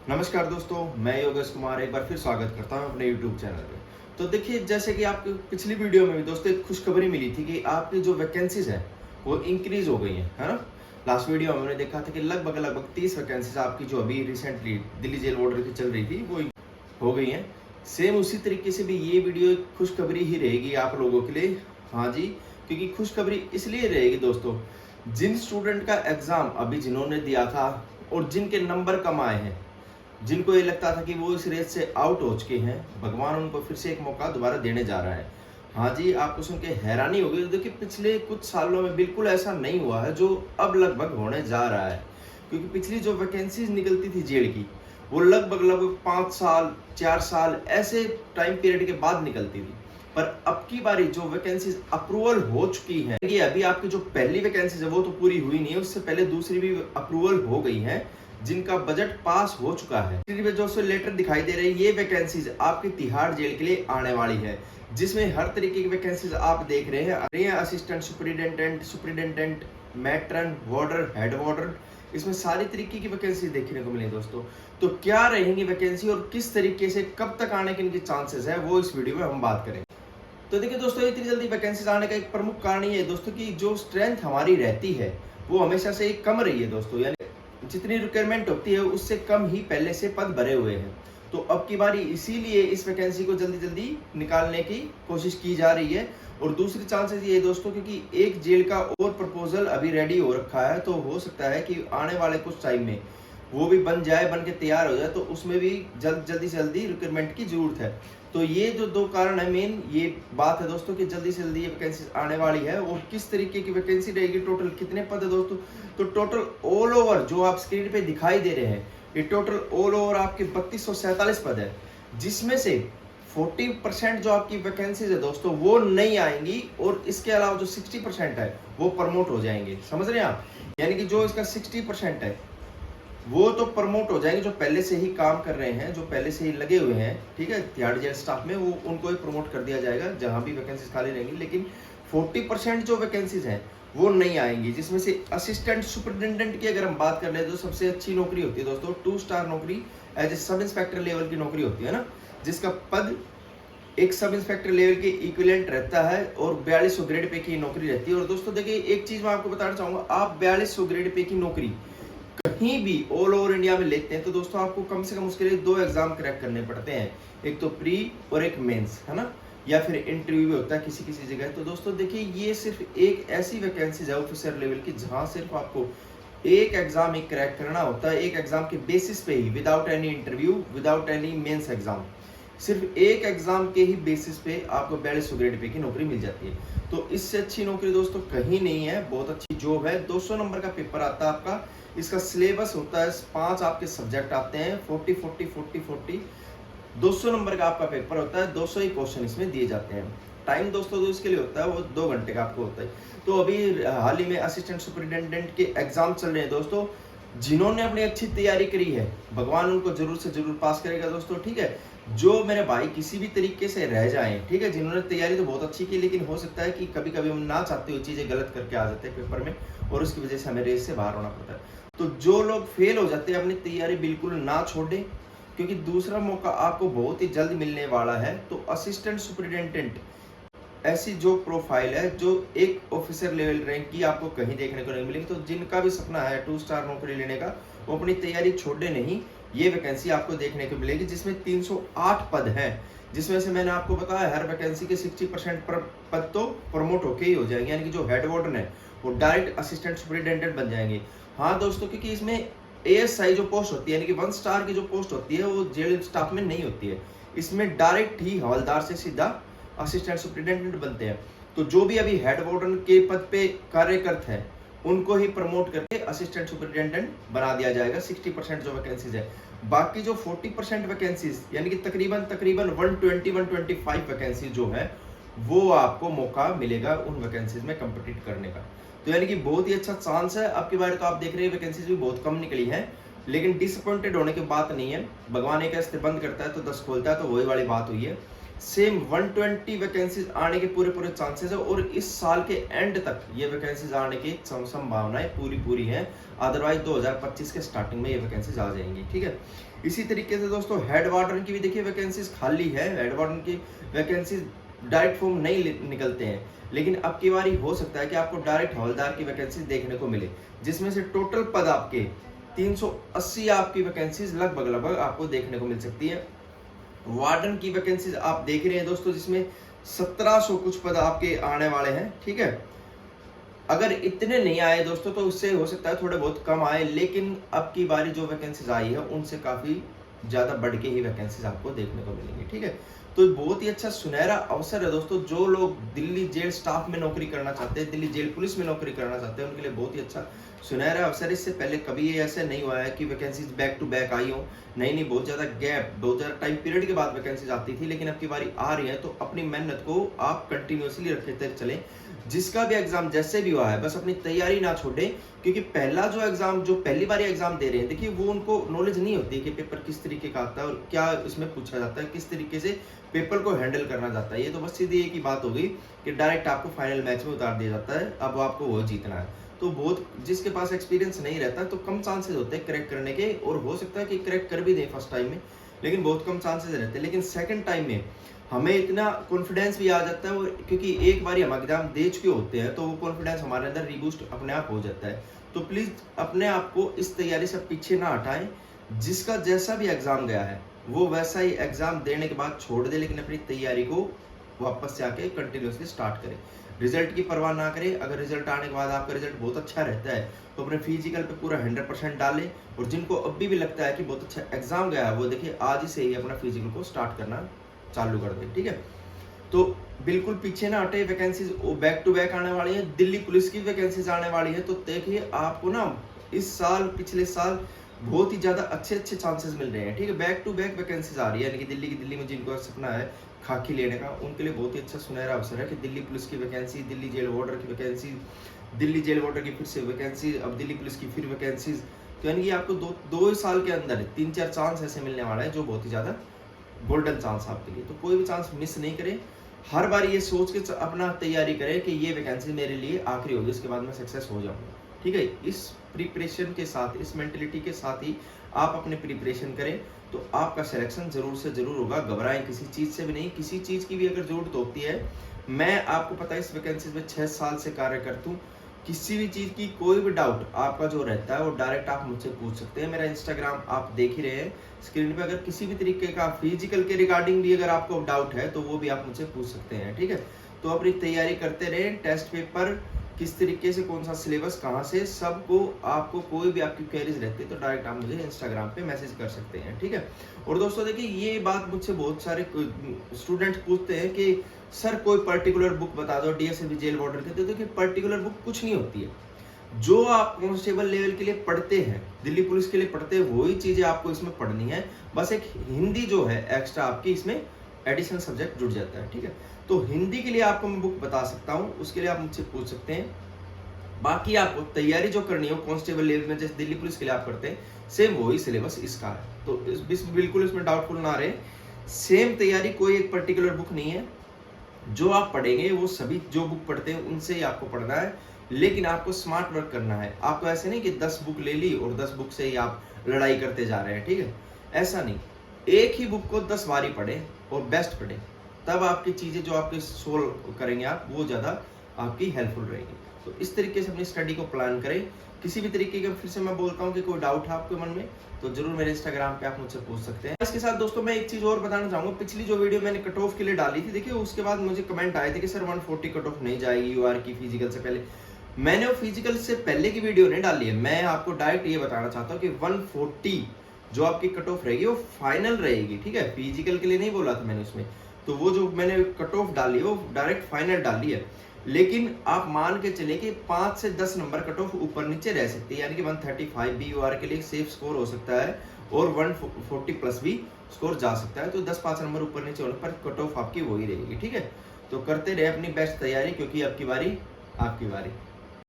नमस्कार दोस्तों, मैं योगेश कुमार एक बार फिर स्वागत करता हूं अपने YouTube चैनल पे। तो देखिए, जैसे कि आपको पिछली वीडियो में भी दोस्तों एक खुशखबरी मिली थी कि आपकी जो वैकेंसीज है वो इंक्रीज हो गई है ना। लास्ट वीडियो में हमने देखा था कि लगभग 30 वैकेंसीज आपकी जो अभी रिसेंटली दिल्ली जेल ऑर्डर की चल रही थी वो हो गई हैं। सेम उसी तरीके से भी ये वीडियो एक खुशखबरी ही रहेगी आप लोगों के लिए। हाँ जी, क्योंकि खुशखबरी इसलिए रहेगी दोस्तों, जिन स्टूडेंट का एग्जाम अभी जिन्होंने दिया था और जिनके नंबर कम आए हैं, जिनको ये लगता था कि वो इस रेस से आउट हो चुके हैं, भगवान उनको फिर से एक मौका दोबारा देने जा रहा है। हाँ जी, आपको सुन के हैरानी होगी। देखिए, पिछले कुछ सालों में बिल्कुल ऐसा नहीं हुआ है जो अब लगभग होने जा रहा है। क्योंकि पिछली जो वैकेंसीज निकलती थी जेल की, वो लगभग 5 साल 4 साल ऐसे टाइम पीरियड के बाद निकलती थी। पर अब की बारी जो वैकेंसीज अप्रूवल हो चुकी हैं, ये अभी आपकी जो पहली वैकेंसीज है वो तो पूरी हुई नहीं है, उससे पहले दूसरी भी अप्रूवल हो गई है, जिनका बजट पास हो चुका है। जो लेटर दिखाई दे रही है, ये वैकेंसीज आपकी तिहाड़ जेल के लिए आने वाली है, जिसमें हर तरीके की वैकेंसीज आप देख रहे हैं। असिस्टेंट सुपरिटेंडेंट, मैट्रन, वार्डर, हेड वार्डर, इसमें सारी तरीके की वैकेंसी देखने को मिली दोस्तों। तो क्या रहेंगी वैकेंसी और किस तरीके से कब तक आने के इनके चांसेस है, वो इस वीडियो में हम बात करेंगे। तो देखिए दोस्तों, इतनी जल्दी वैकेंसीज आने का एक प्रमुख कारण ये है दोस्तों कि जो स्ट्रेंथ हमारी रहती है वो हमेशा से कम रही है दोस्तों। यानी जितनी रिक्वायरमेंट होती है उससे कम ही पहले से पद भरे हुए हैं। तो अब की बारी इसीलिए इस वैकेंसी को जल्दी जल्दी निकालने की कोशिश की जा रही है। और दूसरी चांसेस ये है दोस्तों, क्योंकि एक जेल का और प्रपोजल अभी रेडी हो रखा है, तो हो सकता है कि आने वाले कुछ टाइम में वो भी बन जाए, बन के तैयार हो जाए, तो उसमें भी जल्दी से जल्दी रिक्वायरमेंट की जरूरत है। तो ये जो दो कारण है, मेन ये बात है दोस्तों कि जल्दी से जल्दी ये वैकेंसी आने वाली है। और किस तरीके की वैकेंसी रहेगी, टोटल कितने पद है दोस्तों, तो टोटल ऑल ओवर जो आप स्क्रीन पे दिखाई दे रहे हैं, ये टोटल ऑल ओवर आपके 3247 पद है, जिसमें से 40% जो आपकी वैकेंसीज है दोस्तों वो नहीं आएंगी, और इसके अलावा जो 60% है वो प्रमोट हो जाएंगे। समझ रहे हैं आप? यानी कि जो इसका 60% है वो तो प्रमोट हो जाएंगे, जो पहले से ही काम कर रहे हैं, जो पहले से ही लगे हुए हैं, ठीक है, तिहाड़ जेल स्टाफ में, वो उनको ही प्रमोट कर दिया जाएगा जहां भी वैकेंसीज खाली रहेंगी। लेकिन 40% जो वैकेंसीज हैं वो नहीं आएंगी, जिसमें से असिस्टेंट सुपरिटेंडेंट की अगर हम बात कर ले, जो सबसे अच्छी नौकरी होती है दोस्तों, 2 स्टार नौकरी, as a sub inspector level की नौकरी होती है ना, जिसका पद एक सब इंस्पेक्टर लेवल के इक्विवेलेंट रहता है, और 4200 ग्रेड पे की नौकरी रहती है। और दोस्तों देखिए, एक चीज मैं आपको बताना चाहूंगा, आप 4200 ग्रेड पे की नौकरी कहीं भी ऑल ओवर इंडिया में लेते हैं तो दोस्तों आपको कम से कम उसके लिए 2 एग्जाम क्रैक करने पड़ते हैं, एक तो प्री और एक मेंस, है ना, या फिर इंटरव्यू भी होता है किसी किसी जगह। तो दोस्तों देखिए, ये सिर्फ एक ऐसी वैकेंसी है ऑफिसर लेवल की, जहां सिर्फ आपको एक एग्जाम ही क्रैक करना होता है, एक एग्जाम के बेसिस पे ही, without any interview, without any mains exam, सिर्फ एक एग्जाम के ही बेसिस पे आपको 4200 ग्रेड पे की नौकरी मिल जाती है। तो इससे अच्छी नौकरी दोस्तों कहीं नहीं है, बहुत अच्छी जॉब है। 200 नंबर का पेपर आता है आपका, इसका सिलेबस होता है 5 आपके सब्जेक्ट आते हैं, 40 200 नंबर का आपका पेपर होता है, 200 ही क्वेश्चन इसमें दिए जाते हैं। टाइम दोस्तों जो इसके लिए होता है वो 2 घंटे का आपको होता है। तो अभी हाल ही में असिस्टेंट सुपरिटेंडेंट के एग्जाम चल रहे हैं दोस्तों, जिन्होंने अपनी अच्छी तैयारी करी है, भगवान उनको जरूर से जरूर पास करेगा दोस्तों, ठीक है। जो मेरे भाई किसी भी तरीके से रह जाएं, ठीक है, जिन्होंने तैयारी तो बहुत अच्छी की, लेकिन हो सकता है कि कभी कभी हम ना चाहते हुए चीजें गलत करके आ जाते हैं पेपर में, और उसकी वजह से हमें रेस से बाहर होना पड़ता है। तो जो लोग फेल हो जाते हैं, अपनी तैयारी बिल्कुल ना छोड़ें, क्योंकि दूसरा मौका आपको बहुत ही जल्द मिलने वाला है। तो असिस्टेंट सुपरिटेंडेंट ऐसी जो प्रोफाइल है जो एक ऑफिसर लेवल रैंक की आपको कहीं देखने को नहीं मिलेगी। तो जिनका भी सपना है 2 स्टार नौकरी लेने का, वो अपनी तैयारी छोड़े नहीं, ये वैकेंसी आपको देखने को मिलेगी, जिसमें 308 पद हैं, जिसमें से मैंने आपको बताया हर वैकेंसी के 60% पद तो प्रमोट होके ही हो जाएंगे, यानी कि जो हेड वार्डन है वो डायरेक्ट असिस्टेंट सुपरिटेंडेंट बन जाएंगे। हाँ दोस्तों, क्योंकि इसमें ASI जो पोस्ट होती है, यानी कि 1 स्टार की जो पोस्ट होती है, वो जेल स्टाफ में नहीं होती है, इसमें डायरेक्ट ही हवलदार से सीधा असिस्टेंट सुपरिटेंडेंट बनते हैं। तो जो भी अभी हेड वार्डन के पद पे कार्यरत है, उनको ही प्रमोट करके असिस्टेंट सुपरिटेंडेंट बना दिया जाएगा। 60% जो वैकेंसीज है, बाकी जो 40% वैकेंसीज, यानी कि तकरीबन 125 वैकेंसी जो है, वो आपको मौका मिलेगा उन वैकेंसीज में कम्पिटिट करने का। तो यानी कि बहुत ही अच्छा चांस है। आपकी बार तो आप देख रहे हैं वैकेंसीज भी बहुत कम निकली है, लेकिन डिसअपॉइंटेड होने की बात नहीं है। भगवान एक ऐसे बंद करता है तो 10 खोलता है, तो वही वाली बात हुई है। सेम 120 वैकेंसीज आने के पूरे चांसेस है, और इस साल के एंड तक ये वैकेंसीज आने की संभावनाएं पूरी हैं। अदरवाइज 2025 के स्टार्टिंग में ये वैकेंसीज आ जाएंगी, ठीक है। इसी तरीके से दोस्तों हेड वार्डन की भी देखिए वैकेंसीज खाली है, हेड वार्डन की वैकेंसीज डायरेक्ट फॉर्म नहीं निकलते हैं, लेकिन अब की बारी हो सकता है कि आपको डायरेक्ट हवलदार की वैकेंसीज देखने को मिले, जिसमें से टोटल पद आपके 380 आपकी वैकेंसीज लगभग आपको देखने को मिल सकती है। वार्डन की वैकेंसीज आप देख रहे हैं दोस्तों, जिसमें 1700 कुछ पद आपके आने वाले हैं, ठीक है। अगर इतने नहीं आए दोस्तों तो उससे हो सकता है थोड़े बहुत कम आए, लेकिन अब की बारी जो वैकेंसीज आई है उनसे काफी ज्यादा बढ़ के ही वैकेंसीज आपको देखने को मिलेंगी, ठीक है। तो बहुत ही अच्छा सुनहरा अवसर है दोस्तों, जो लोग दिल्ली जेल स्टाफ में नौकरी करना चाहते हैं, दिल्ली जेल पुलिस में नौकरी करना चाहते हैं, उनके लिए बहुत ही अच्छा सुनहरा अवसर। इससे पहले कभी ये ऐसे नहीं हुआ है कि वैकेंसीज बैक टू बैक आई हो, नहीं बहुत ज्यादा गैप, बहुत ज्यादा टाइम पीरियड के बाद वैकेंसीज आती थी, लेकिन अब की बारी आ रही है। तो अपनी मेहनत को आप कंटिन्यूअसली रखते चलें, जिसका भी एग्जाम जैसे भी हुआ है बस अपनी तैयारी ना छोड़े, क्योंकि पहला जो एग्जाम, जो पहली बार एग्जाम दे रहे हैं, देखिए वो उनको नॉलेज नहीं होती कि पेपर किस तरीके का आता है और क्या इसमें पूछा जाता है, किस तरीके से पेपर को हैंडल करना जाता है। ये तो बस सीधी एक ही बात हो गई कि डायरेक्ट आपको फाइनल मैच में उतार दिया जाता है, अब आपको वो जीतना है। तो बहुत, जिसके पास एक्सपीरियंस नहीं रहता तो कम चांसेस होते हैं क्रैक करने के, और हो सकता है कि क्रैक कर भी दें फर्स्ट टाइम में, लेकिन बहुत कम चांसेस रहते हैं। लेकिन सेकंड टाइम में हमें इतना कॉन्फिडेंस भी आ जाता है, और क्योंकि एक बार हम एग्जाम दे चुके होते हैं तो वो कॉन्फिडेंस हमारे अंदर रीबूस्ट अपने आप हो जाता है। तो प्लीज अपने आप को इस तैयारी से पीछे ना हटाएं, जिसका जैसा भी एग्जाम गया है वो वैसा ही एग्जाम देने के बाद छोड़ दे, लेकिन अपनी तैयारी को वापस से आके कंटिन्यूसली स्टार्ट करें। रिजल्ट की परवाह ना करें। अगर रिजल्ट आने के बाद आपका रिजल्ट बहुत अच्छा रहता है तो अपने फिजिकल पे पूरा 100% डालें, और जिनको अभी भी लगता है कि बहुत अच्छा एग्जाम गया है वो देखिए आज ही से ही अपना फिजिकल को स्टार्ट करना चालू कर दें, ठीक है। तो बिल्कुल पीछे ना हटे, वैकेंसीज बैक टू बैक आने वाली है, दिल्ली पुलिस की वैकेंसीज आने वाली है। तो देखिए आपको ना इस साल, पिछले साल बहुत ही ज्यादा अच्छे चांसेस मिल रहे हैं, ठीक है। बैक टू बैक वैकेंसीज आ रही है, यानी कि दिल्ली में जिनको सपना है खाकी लेने का, उनके लिए बहुत ही अच्छा सुनहरा अवसर है कि दिल्ली पुलिस की वैकेंसी, दिल्ली जेल वार्डर की वैकेंसी, दिल्ली जेल वार्डर की फिर से वैकेंसी, अब दिल्ली पुलिस की फिर वैकेंसीज। तो यानी कि आपको दो साल के अंदर 3-4 चांस ऐसे मिलने वाला है जो बहुत ही ज्यादा गोल्डन चांस आपके लिए। तो कोई भी चांस मिस नहीं करें, हर बार ये सोच के अपना तैयारी करें कि ये वैकेंसी मेरे लिए आखिरी होगी, उसके बाद मैं सक्सेस हो जाऊंगा, ठीक है। इस प्रिपरेशन के साथ, इस मेंटेलिटी के साथ ही आप अपने प्रिपरेशन करें तो आपका सिलेक्शन जरूर से जरूर होगा। घबराएं किसी चीज से भी नहीं, किसी चीज की भी अगर जरूरत होती है, मैं आपको पता है इस वैकेंसी में 6 साल से कार्य करता हूँ, किसी भी चीज की कोई भी डाउट आपका जो रहता है वो डायरेक्ट आप मुझसे पूछ सकते हैं। मेरा इंस्टाग्राम आप देख ही रहे हैं स्क्रीन पे, अगर किसी भी तरीके का फिजिकल के रिगार्डिंग भी अगर आपको डाउट है तो वो भी आप मुझसे पूछ सकते हैं, ठीक है। तो अपनी तैयारी करते रहें, टेस्ट पेपर किस तरीके से, कौन सा सिलेबस कहाँ से, सबको आपको कोई भी आपकी क्वेरीज रहती है तो डायरेक्ट आप मुझे इंस्टाग्राम पे मैसेज कर सकते हैं, ठीक है। और दोस्तों देखिए ये बात मुझसे बहुत सारे स्टूडेंट पूछते हैं कि सर कोई पर्टिकुलर बुक बता दो डीएसपी जेल वार्डन के। तो देखिए पर्टिकुलर बुक कुछ नहीं होती है, जो आप कांस्टेबल लेवल के लिए पढ़ते हैं, दिल्ली पुलिस के लिए पढ़ते हैं, वही चीजें आपको इसमें पढ़नी है। बस एक हिंदी जो है एक्स्ट्रा आपकी इसमें एडिशनल सब्जेक्ट जुड़ जाता है, ठीक है। तो हिंदी के लिए आपको मैं बुक बता सकता हूँ, उसके लिए आप मुझसे पूछ सकते हैं। बाकी आपको तैयारी जो करनी हो कांस्टेबल लेवल में, जैसे दिल्ली पुलिस के लिए आप करते हैं, सेम वही सिलेबस इसका है। तो बिल्कुल इसमें डाउटफुल ना रहे, सेम तैयारी, कोई एक पर्टिकुलर बुक नहीं है। जो आप पढ़ेंगे वो सभी जो बुक पढ़ते हैं उनसे ही आपको पढ़ना है, लेकिन आपको स्मार्ट वर्क करना है। आपको ऐसे नहीं कि 10 बुक ले ली और 10 बुक से ही आप लड़ाई करते जा रहे हैं, ठीक है, ऐसा नहीं। एक ही बुक को 10 बारी पढ़े और बेस्ट पढ़े, तब आपकी चीजें जो आपके सोल्व करेंगे आप, वो ज्यादा आपकी हेल्पफुल रहेगी। तो इस तरीके से अपनी स्टडी को प्लान करें। किसी भी तरीके का, फिर से मैं बोलता हूँ कि कोई डाउट है आपके मन में तो जरूर मेरे इंस्टाग्राम पे आप मुझसे पूछ सकते हैं। इसके साथ दोस्तों मैं एक चीज और बताना चाहूंगा, पिछली जो वीडियो मैंने कट ऑफ के लिए डाली थी, देखिए उसके बाद मुझे कमेंट आए थे कि सर 140 कट ऑफ नहीं जाएगी यूआर की फिजिकल से पहले। मैंने वो फिजिकल से पहले की वीडियो नहीं डाली है, मैं आपको डायरेक्ट ये बताना चाहता हूँ कि 140 जो आपकी कट ऑफ रहेगी वो फाइनल रहेगी, ठीक है। फिजिकल के लिए नहीं बोला था मैंने उसमें, तो वो जो मैंने कट ऑफ डाली है वो डायरेक्ट फाइनल डाली है। लेकिन आप मान के चले कि 5 से 10 नंबर कट ऑफ ऊपर नीचे रह सकती है, यानी कि 135 भी यूआर के लिए सेफ स्कोर हो सकता है और 140 प्लस भी स्कोर जा सकता है। तो 10-5 नंबर ऊपर नीचे होने पर कट ऑफ आपकी वही रहेगी, ठीक है। तो करते रहे अपनी बेस्ट तैयारी, क्योंकि अब की बारी आपकी बारी।